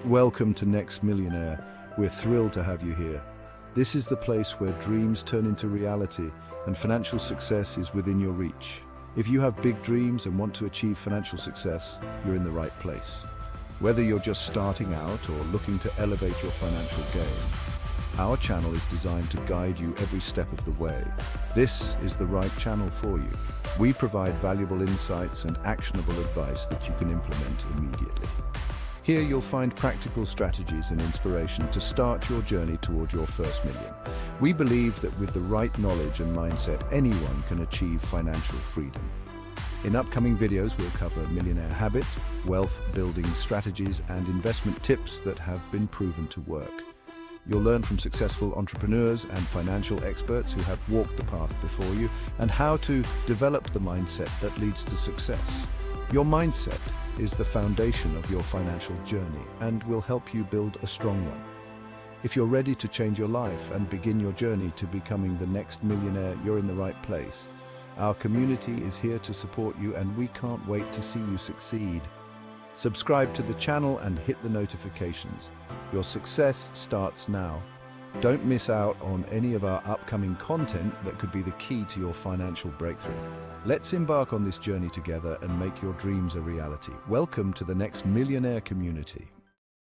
Welcome to Next Millionaire. We're thrilled to have you here. This is the place where dreams turn into reality and financial success is within your reach. If you have big dreams and want to achieve financial success, you're in the right place. Whether you're just starting out or looking to elevate your financial game, our channel is designed to guide you every step of the way. This is the right channel for you. We provide valuable insights and actionable advice that you can implement immediately. Here you'll find practical strategies and inspiration to start your journey toward your first million. We believe that with the right knowledge and mindset, anyone can achieve financial freedom. In upcoming videos, we'll cover millionaire habits, wealth building strategies, and investment tips that have been proven to work. You'll learn from successful entrepreneurs and financial experts who have walked the path before you and how to develop the mindset that leads to success. Your mindset is the foundation of your financial journey and will help you build a strong one. If you're ready to change your life and begin your journey to becoming the next millionaire, you're in the right place. Our community is here to support you and we can't wait to see you succeed. Subscribe to the channel and hit the notifications. Your success starts now. Don't miss out on any of our upcoming content that could be the key to your financial breakthrough. Let's embark on this journey together and make your dreams a reality. Welcome to the Next Millionaire community.